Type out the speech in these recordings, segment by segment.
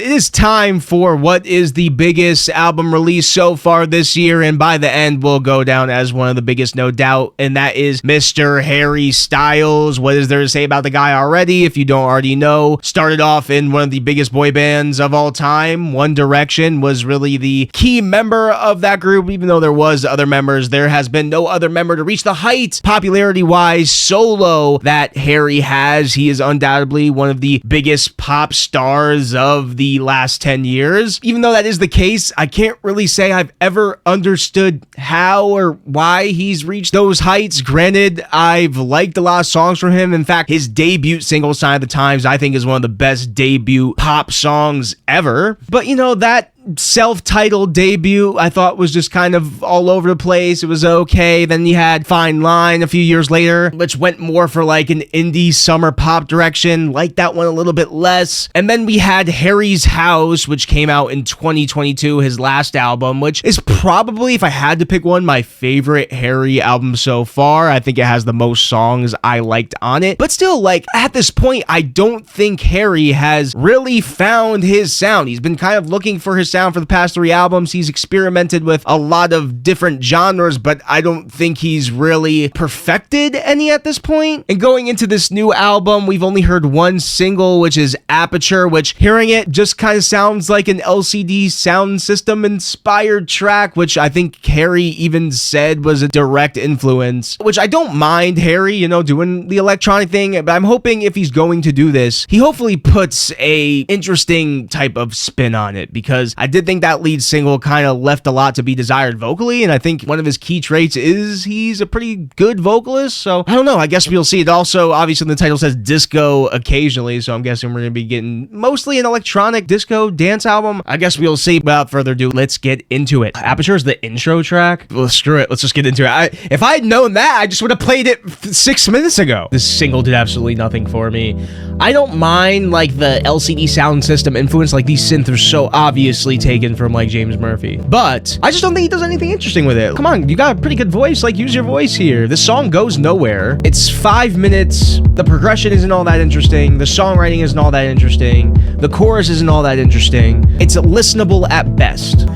It is time for what is the biggest album release so far this year, and by the end will go down as one of the biggest, no doubt, and that is Mr. Harry Styles. What is there to say about the guy already if you don't already know? Started off in one of the biggest boy bands of all time. One Direction was really the key member of that group, even though there was other members. There has been no other member to reach the height, popularity-wise, solo that Harry has. He is undoubtedly one of the biggest pop stars of the last 10 years. Even though that is the case, I can't really say I've ever understood how or why he's reached those heights. Granted, I've liked a lot of songs from him. In fact, his debut single, Sign of the Times, I think is one of the best debut pop songs ever. But you know, that self-titled debut I thought was just kind of all over the place. It was okay. Then you had Fine Line a few years later, which went more for like an indie summer pop direction. Liked that one a little bit less. And then we had Harry's House, which came out in 2022, his last album, which is probably, if I had to pick one, my favorite Harry album so far. I think it has the most songs I liked on it. But still, like, at this point, I don't think Harry has really found his sound. He's been kind of looking for his sound for the past 3 albums. He's experimented with a lot of different genres, but I don't think he's really perfected any at this point. And going into this new album, we've only heard one single, which is Aperture, which hearing it just kind of sounds like an LCD sound system inspired track, which I think Harry even said was a direct influence, which I don't mind Harry, you know, doing the electronic thing, but I'm hoping if he's going to do this, he hopefully puts a interesting type of spin on it, because I did think that lead single kind of left a lot to be desired vocally, and I think one of his key traits is he's a pretty good vocalist, so I don't know, I guess we'll see. It also, obviously, the title says disco occasionally, so I'm guessing we're going to be getting mostly an electronic disco dance album. I guess we'll see. Without further ado, let's get into it. Aperture is the intro track. Well, screw it, let's just get into it. If I had known that, I just would have played it 6 minutes ago. This single did absolutely nothing for me. I don't mind like the LCD sound system influence, like these synths are so obviously taken from like James Murphy, but I just don't think he does anything interesting with it. Come on, you got a pretty good voice, like use your voice here. This song goes nowhere. It's 5 minutes. The progression isn't all that interesting. The songwriting isn't all that interesting. The chorus isn't all that interesting. It's listenable at best.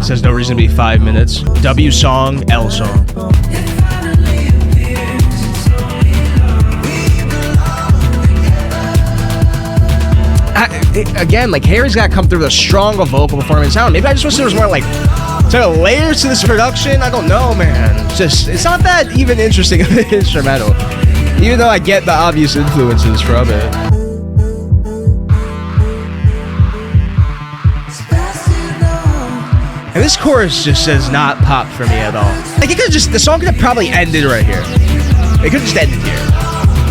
It says no reason to be 5 minutes. W song, L song. Again, like Harry's got to come through with a stronger vocal performance. I don't know, maybe I just wish there was more like sort of layers to this production. I don't know, man. It's not that even interesting of an instrumental, even though I get the obvious influences from it. And this chorus just does not pop for me at all. Like it could the song could have probably ended right here. It could have just ended here.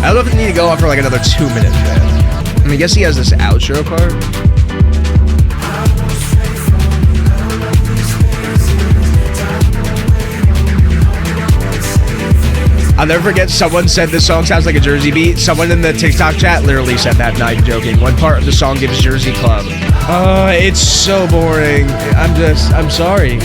I don't know if it need to go on for like another 2 minutes, man. I mean, I guess he has this outro part. I'll never forget, someone said this song sounds like a Jersey beat. Someone in the TikTok chat literally said that, not even joking. One part of the song gives Jersey Club. It's so boring. I'm sorry.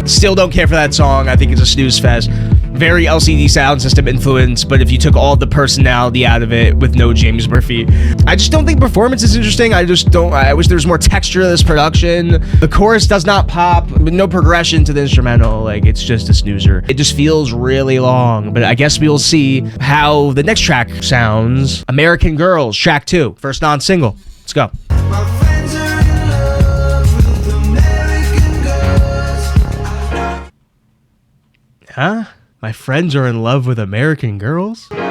Still don't care for that song. I think it's a snooze fest. Very LCD sound system influence, but if you took all the personality out of it with no James Murphy, I just don't think performance is interesting. I wish there was more texture to this production. The chorus does not pop, with no progression to the instrumental. Like, it's just a snoozer. It just feels really long, but I guess we'll see how the next track sounds. American Girls, track 2, first non-single. Let's go. Huh? My friends are in love with American Girls? Alright,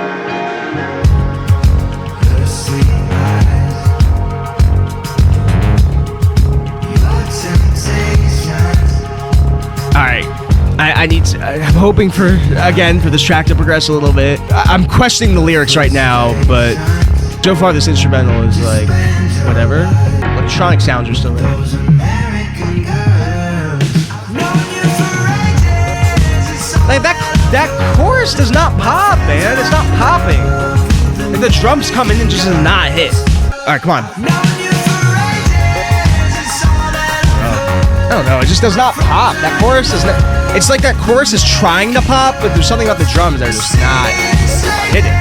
I'm hoping for this track to progress a little bit. I'm questioning the lyrics right now, but so far this instrumental is like, whatever. Electronic sounds are still there. Like that chorus does not pop, man. It's not popping. Like the drums come in and just does not hit. Alright, come on. I don't know, it just does not pop. That chorus does not. It's like that chorus is trying to pop, but there's something about the drums that are just not Hit it.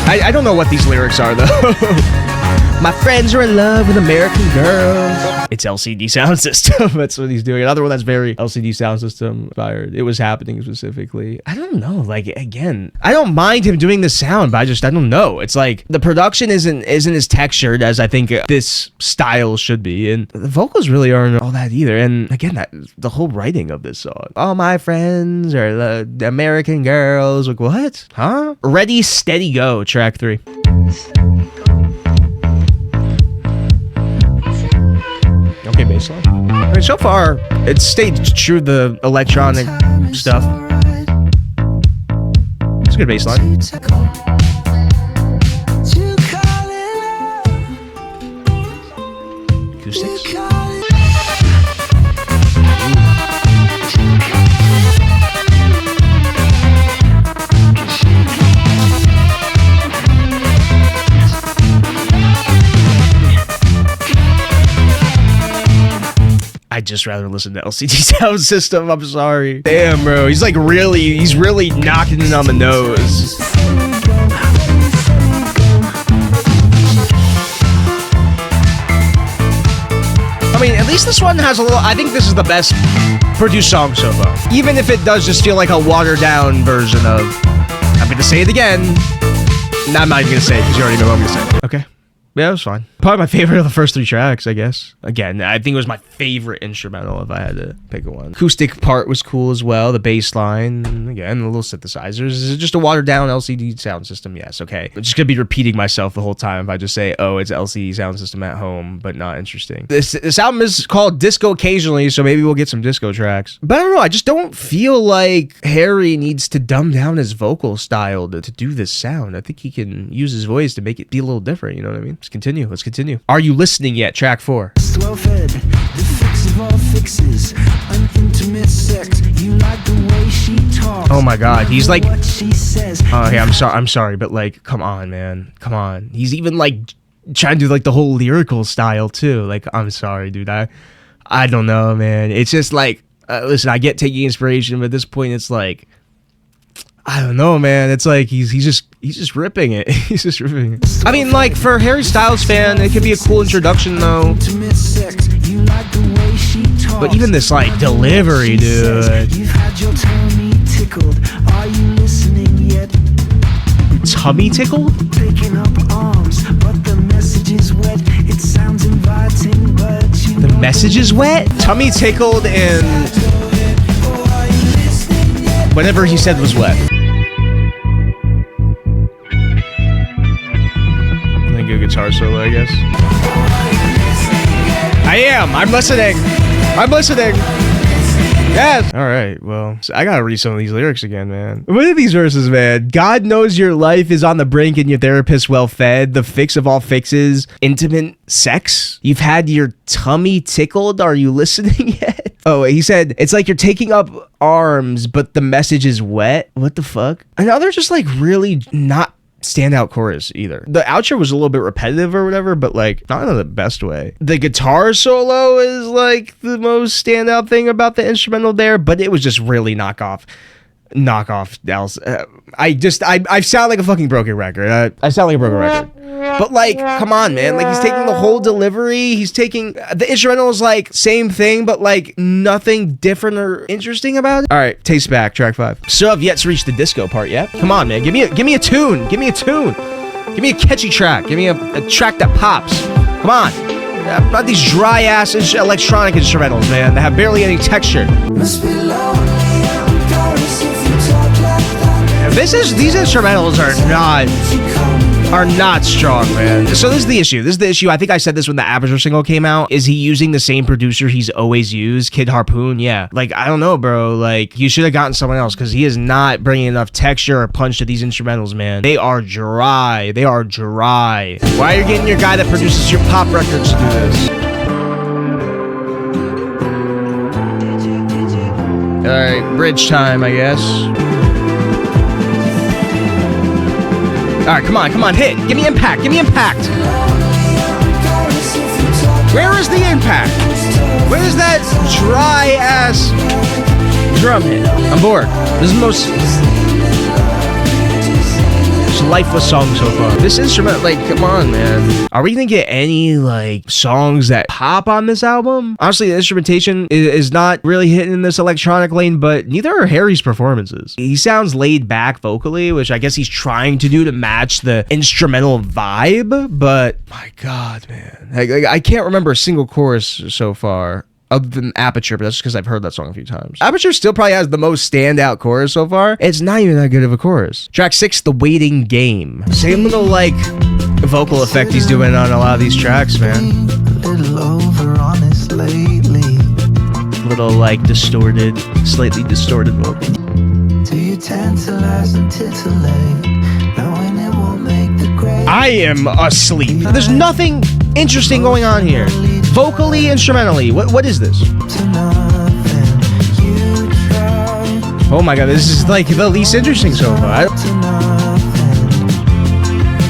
I don't know what these lyrics are, though. My friends are in love with American girls. It's LCD Sound System. That's what he's doing. Another one that's very LCD Sound System inspired. It Was Happening specifically. I don't know. Like, again, I don't mind him doing the sound, but I don't know. It's like the production isn't as textured as I think this style should be, and the vocals really aren't all that either. And again, the whole writing of this song. All my friends are the American girls. Like, what? Huh? Ready, Steady, Go, track 3. Okay, baseline. I mean, so far, it's stayed true to the electronic stuff. It's a good baseline. Acoustics. I'd just rather listen to LCD Sound System. I'm sorry. Damn, bro. He's really knocking it on the nose. I mean, at least this one has a little... I think this is the best produced song so far. Even if it does just feel like a watered-down version of... I'm going to say it again. No, I'm not even going to say it because you already know what I'm going to say. Okay. Yeah, it was fine. Probably my favorite of the first 3 tracks, I guess. Again, I think it was my favorite instrumental if I had to pick one. Acoustic part was cool as well. The bass line, again, the little synthesizers. Is it just a watered down LCD sound system? Yes, okay. I'm just gonna be repeating myself the whole time if I just say, oh, it's LCD sound system at home, but not interesting. This album is called Disco Occasionally, so maybe we'll get some disco tracks. But I don't know, I just don't feel like Harry needs to dumb down his vocal style to do this sound. I think he can use his voice to make it be a little different, you know what I mean? Let's continue. Are You Listening Yet? Track 4. Well-fed, the fix of all fixes, an intimate sex. You like the way she talks. Oh my god, he's like... What she says. Okay, I'm sorry, but like, come on, man. Come on. He's even like trying to do like the whole lyrical style too. Like, I'm sorry, dude. I don't know, man. It's just like, listen, I get taking inspiration, but at this point it's like, I don't know, man. It's like he's just ripping it. He's just ripping it. I mean, like, for a Harry Styles fan, it could be a cool introduction, though. But even this, like, delivery, dude. You've had your tummy tickled. Are you listening yet? Tummy tickled? Picking up arms, but the message is wet. It sounds inviting, but you The message is wet? Tummy tickled and whatever he said was wet. Good guitar solo, I guess. I'm listening. Yes. All right. Well, I gotta read some of these lyrics again, man. What are these verses, man? God knows your life is on the brink and your therapist well fed. The fix of all fixes. Intimate sex. You've had your tummy tickled. Are you listening yet? Oh, he said, it's like you're taking up arms, but the message is wet. What the fuck? And now they're just like really not standout chorus either. The outro was a little bit repetitive or whatever, but like not in the best way. The guitar solo is like the most standout thing about the instrumental there, but it was just really knockoff. I sound like a fucking broken record. I sound like a broken record. But like, come on, man. Like, he's taking the whole delivery. He's taking the instrumental is like same thing, but like nothing different or interesting about it. All right, Taste Back, track 5. Still have yet to reach the disco part yet. Come on, man. Give me a tune. Give me a tune. Give me a catchy track. Give me a track that pops. Come on. Not these dry ass electronic instrumentals, man, that have barely any texture. must be lonely. I'm Paris if you talk like that. These instrumentals are not strong, man. So this is the issue. I think I said this when the Aperture single came out. Is he using the same producer he's always used? Kid Harpoon? Yeah. Like, I don't know, bro. Like, you should have gotten someone else because he is not bringing enough texture or punch to these instrumentals, man. They are dry. Why are you getting your guy that produces your pop records to do this? All right, bridge time, I guess. All right, come on, hit. Give me impact. Where is the impact? Where is that dry drum hit. I'm bored. This is the most lifeless song so far. This instrument, like, come on, man. Are we gonna get any, like, songs that pop on this album? Honestly, the instrumentation is not really hitting in this electronic lane, but neither are Harry's performances. He sounds laid back vocally, which I guess he's trying to do to match the instrumental vibe, but my God, man. I can't remember a single chorus so far, other than Aperture, but that's just because I've heard that song a few times. Aperture still probably has the most standout chorus so far. It's not even that good of a chorus. Track 6, The Waiting Game. Same little, like, vocal effect he's doing on a lot of these tracks, man. A little over honest lately. Little, like, distorted, slightly distorted vocal. Do you tantalize and titillate, knowing it won't make the grade? I am asleep. There's nothing interesting going on here. Vocally, instrumentally. What is this? Oh my God, this is like the least interesting so far.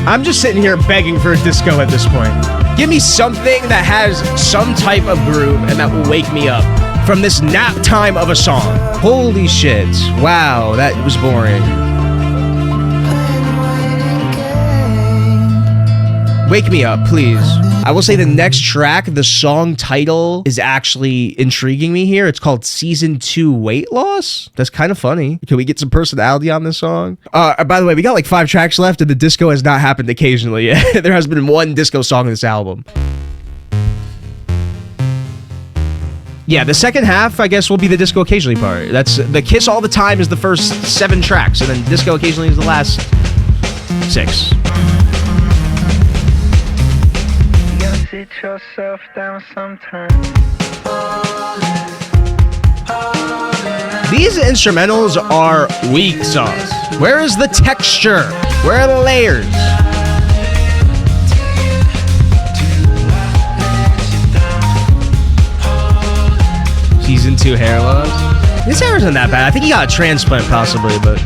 I'm just sitting here begging for a disco at this point. Give me something that has some type of groove and that will wake me up from this nap time of a song. Holy shit. Wow, that was boring. Wake me up, please. I will say the next track, the song title is actually intriguing me here. It's called Season 2 Weight Loss. That's kind of funny. Can we get some personality on this song? By the way, we got like 5 tracks left and the disco has not happened occasionally yet. There has been one disco song in this album. Yeah, the second half, I guess, will be the disco occasionally part. That's the Kiss All the Time is the first 7 tracks, and then disco occasionally is the last 6. Sit yourself down sometimes. These instrumentals are weak sauce. Where is the texture? Where are the layers? Season 2 hair loss. His hair isn't that bad. I think he got a transplant possibly, but...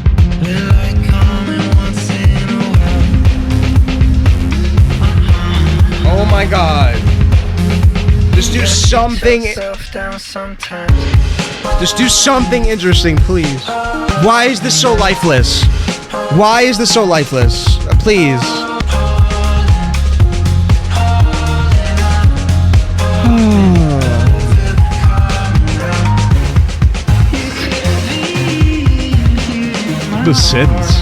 Oh my God. Just do something. Just do something interesting, please. Why is this so lifeless? Why is this so lifeless? Please. The synths.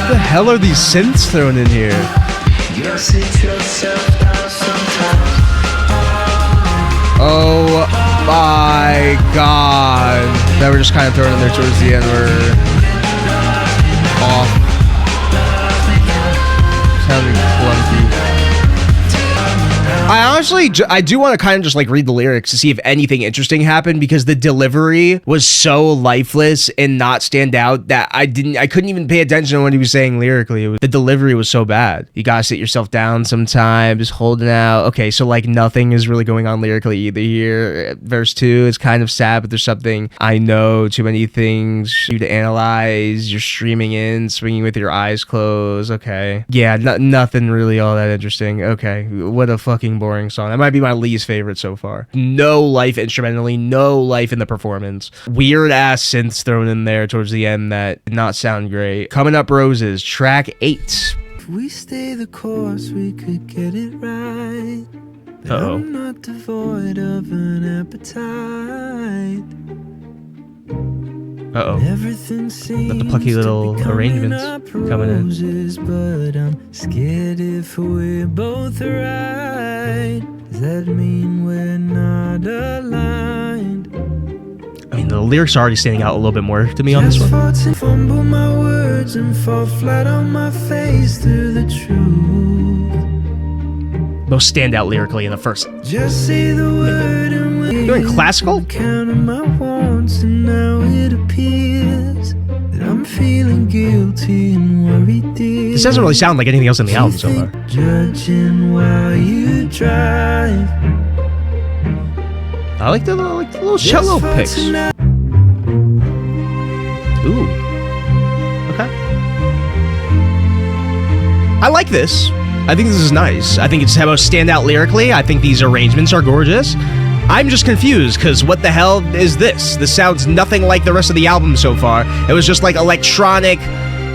What the hell are these synths thrown in here? Oh my God. That we're just kind of thrown in there towards the end. We're off. Sounding clunky. I do want to kind of just like read the lyrics to see if anything interesting happened, because the delivery was so lifeless and not stand out that I couldn't even pay attention to what he was saying lyrically. The delivery was so bad. You gotta sit yourself down sometimes, holding out. Okay, so like nothing is really going on lyrically either here. Verse 2 is kind of sad, but there's something. I know too many things for you to analyze. You're streaming in, swinging with your eyes closed. Okay. Yeah, nothing really all that interesting. Okay, what a fucking boring song. That might be my least favorite so far. No life instrumentally, no life in the performance. Weird ass synths thrown in there towards the end that did not sound great. Coming Up Roses, track 8. If we stay the course, we could get it right. But I'm not devoid of an appetite. Everything seems the plucky little arrangements coming in. Roses, but I'm scared if we're both right. Does that mean we're not aligned? I mean, the lyrics are already standing out a little bit more to me on this one. Fumble my words and fall flat on my face through the truth. Most standout lyrically in the first. Just say the word and we're doing classical? Counting my wants, and now it appears that I'm feeling guilty and worried. This doesn't really sound like anything else in the album so far. Judging while you drive. I like the little cello picks. Ooh. Okay. I like this. I think this is nice. I think it's how most stand out lyrically. I think these arrangements are gorgeous. I'm just confused because what the hell is this? This sounds nothing like the rest of the album so far. It was just like electronic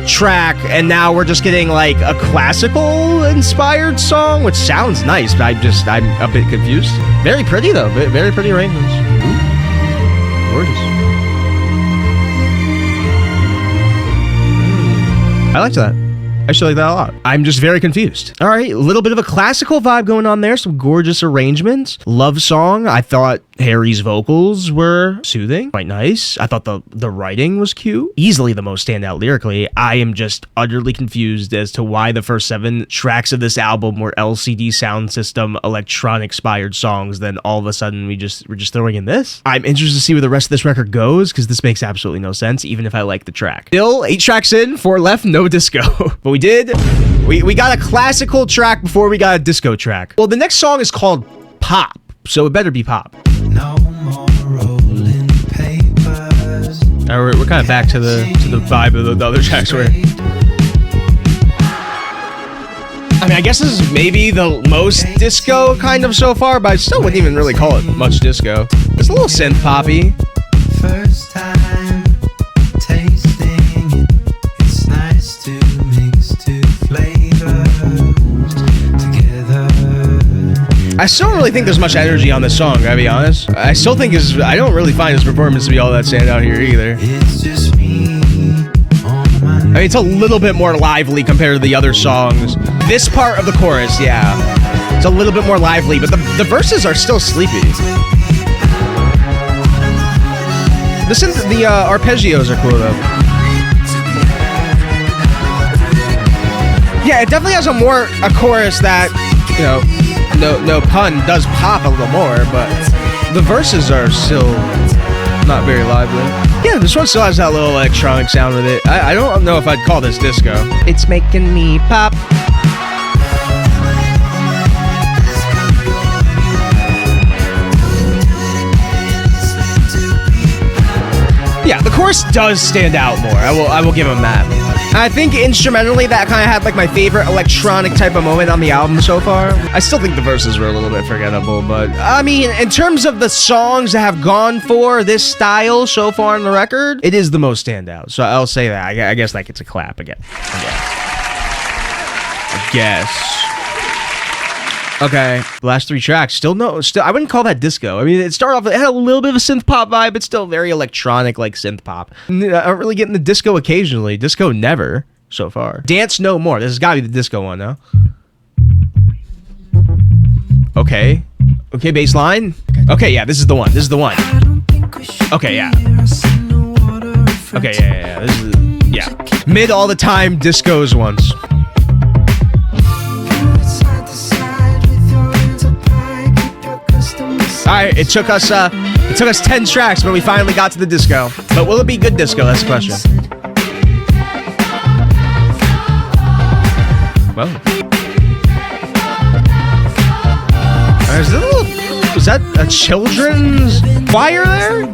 track, and now we're just getting like a classical inspired song, which sounds nice, but I'm a bit confused. Very pretty though, very pretty arrangements. Ooh, gorgeous. I liked that. I actually like that a lot. I'm just very confused. All right, a little bit of a classical vibe going on there. Some gorgeous arrangements. Love song. I thought Harry's vocals were soothing, quite nice. I thought the writing was cute. Easily the most standout lyrically. I am just utterly confused as to why the first 7 tracks of this album were LCD sound system electronic-inspired songs. Then all of a sudden we're just throwing in this. I'm interested to see where the rest of this record goes because this makes absolutely no sense, even if I like the track. Still 8 tracks in, 4 left, no disco. But we got a classical track before we got a disco track. Well, the next song is called Pop, so it better be pop. No more rolling papers. All right, we're kind of back to the vibe of the other tracks were. I mean, I guess this is maybe the most disco kind of so far, but I still wouldn't even really call it much disco. It's a little synth poppy. First time tasting it. It's nice to mix 2 flavors together. I still don't really think there's much energy on this song, gotta be honest. I still think I don't really find his performance to be all that standout here either. It's just me on my I mean, it's a little bit more lively compared to the other songs. This part of the chorus, yeah, it's a little bit more lively, but the verses are still sleepy. The arpeggios are cool though. Yeah, it definitely has a chorus that, you know, no pun, does pop a little more, but the verses are still not very lively. Yeah, this one still has that little electronic sound with it. I don't know if I'd call this disco. It's making me pop. Yeah, the chorus does stand out more. I will give him that. I think instrumentally that kind of had like my favorite electronic type of moment on the album so far. I still think the verses were a little bit forgettable, but I mean, in terms of the songs that have gone for this style so far on the record, it is the most standout. So I'll say that. I guess that gets a clap again. I guess. Okay, the last 3 tracks, still I wouldn't call that disco. I mean, it started off, it had a little bit of a synth pop vibe, but still very electronic, like synth pop. I'm really getting the disco occasionally. Disco never, so far. Dance no more. This has got to be the disco one, now. Okay, bass line. Okay, yeah, this is the one. Okay, yeah. Okay, yeah. This is, yeah. Mid all the time, discos once. Alright, it took us 10 tracks, but we finally got to the disco. But will it be good disco? That's the question. Well. Was that a children's choir there?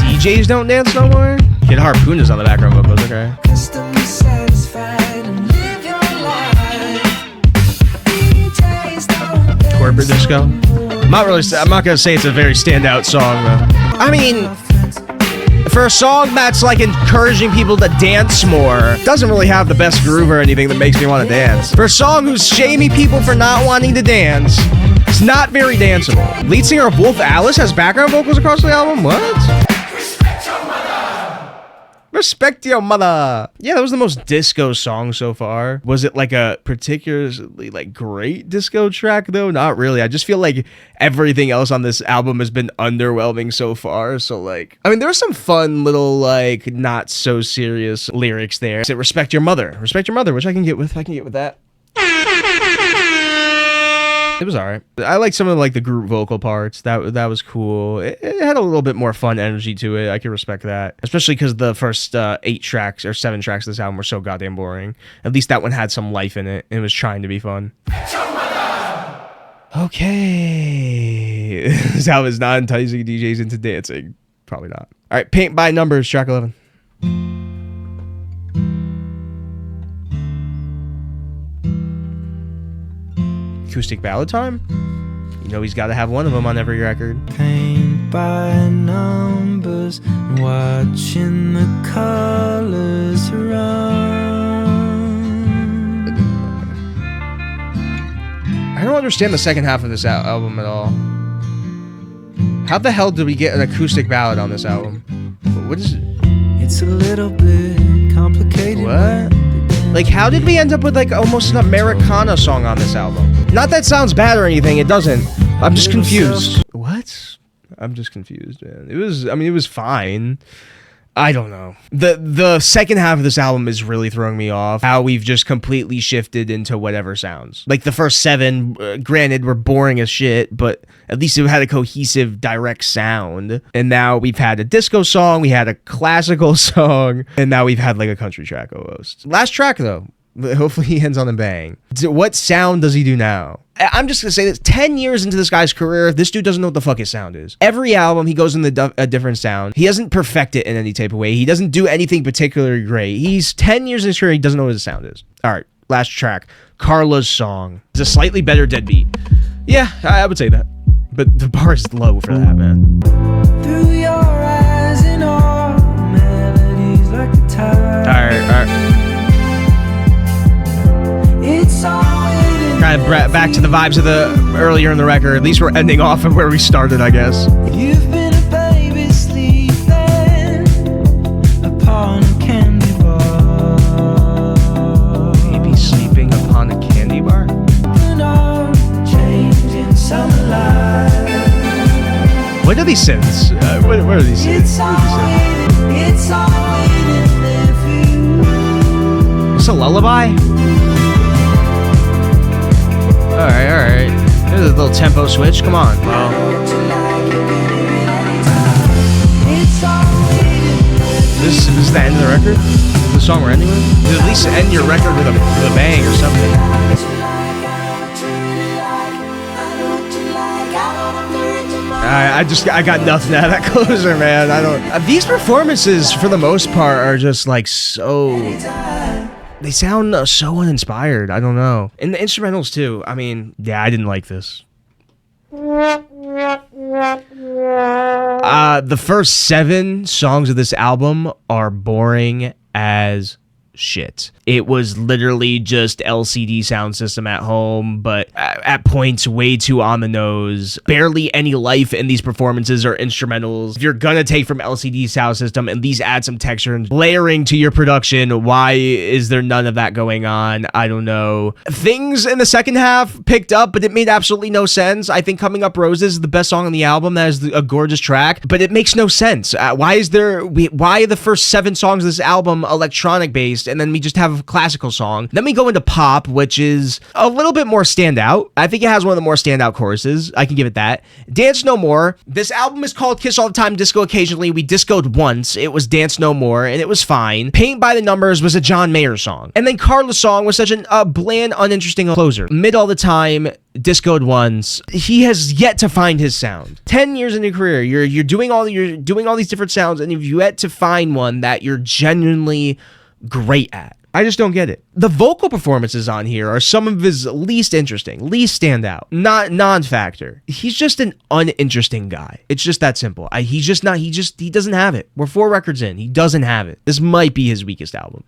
DJs don't dance no more? Kid Harpoon is on the background vocals, okay. Corporate disco. I'm not gonna say it's a very standout song though. I mean, for a song that's like encouraging people to dance more, doesn't really have the best groove or anything that makes me want to dance. For a song who's shaming people for not wanting to dance, it's not very danceable. Lead singer of Wolf Alice has background vocals across the album? What? Respect your mother. Yeah, that was the most disco song so far. Was it like a particularly like great disco track though? Not really. I just feel like everything else on this album has been underwhelming so far. So like, I mean, there were some fun little like not so serious lyrics there. Is it respect your mother, which I can get with. I can get with that. It was alright. I like some of like the group vocal parts. That was cool. It had a little bit more fun energy to it. I can respect that, especially because the first 8 tracks or 7 tracks of this album were so goddamn boring. At least that one had some life in it and was trying to be fun. Okay, this album is not enticing DJs into dancing. Probably not. All right, Paint by Numbers, track 11. Acoustic ballad time? You know he's got to have one of them on every record. Paint by numbers, watching the colors run. I don't understand the second half of this album at all. How the hell did we get an acoustic ballad on this album? What is it? It's a little bit complicated. What? Like, how did we end up with like almost an Americana song on this album? Not that sounds bad or anything, it doesn't. I'm just confused. What? I'm just confused, man. It was fine. I don't know. The second half of this album is really throwing me off. How we've just completely shifted into whatever sounds. Like the first 7, granted, were boring as shit, but at least it had a cohesive, direct sound. And now we've had a disco song, we had a classical song, and now we've had like a country track almost. Last track though. Hopefully he ends on a bang. What sound does he do now? I'm just gonna say this, 10 years into this guy's career, this dude doesn't know what the fuck his sound is. Every album, he goes in a different sound. He doesn't perfect it in any type of way. He doesn't do anything particularly great. He's 10 years in his career, he doesn't know what his sound is. All right, last track, Carla's Song. It's a slightly better Deadbeat. Yeah, I would say that. But the bar is low for that, man. Through your eyes and all melodies like the tide. All right. It's all Kind of back to the vibes of the earlier in the record. At least we're ending off of where we started, I guess. You've been a baby sleeping upon a candy bar. Baby sleeping upon a candy bar? And all changing summer light. What are these synths? What are these synths? It's all waiting there for you. It's a lullaby? Alright. There's a little tempo switch. Come on, bro. This is the end of the record? The song we're ending with? You at least end your record with a bang or something. I got nothing out of that closer, man. I don't. These performances, for the most part, are just like so. They sound so uninspired. I don't know. And the instrumentals too. I mean, yeah, I didn't like this. The first 7 songs of this album are boring as shit. It was literally just LCD sound system at home, but at points way too on the nose. Barely any life in these performances or instrumentals. If you're gonna take from LCD sound system and these add some texture and layering to your production, why is there none of that going on? I don't know. Things in the second half picked up, but it made absolutely no sense. I think Coming Up Roses is the best song on the album. That is a gorgeous track, but it makes no sense. Why are the first 7 songs of this album electronic based, and then we just have a classical song? Then we go into pop, which is a little bit more standout. I think it has one of the more standout choruses. I can give it that. Dance No More. This album is called Kiss All the Time, Disco Occasionally. We discoed once. It was Dance No More, and it was fine. Paint by the Numbers was a John Mayer song. And then Carla's Song was such a bland, uninteresting closer. Mid All the Time, discoed once. He has yet to find his sound. 10 years in your career, you're doing all these different sounds, and you've yet to find one that you're genuinely great at. I just don't get it. The vocal performances on here are some of his least interesting, least standout, not non-factor. He's just an uninteresting guy. It's just that simple. He doesn't have it. We're 4 records in. He doesn't have it. This might be his weakest album.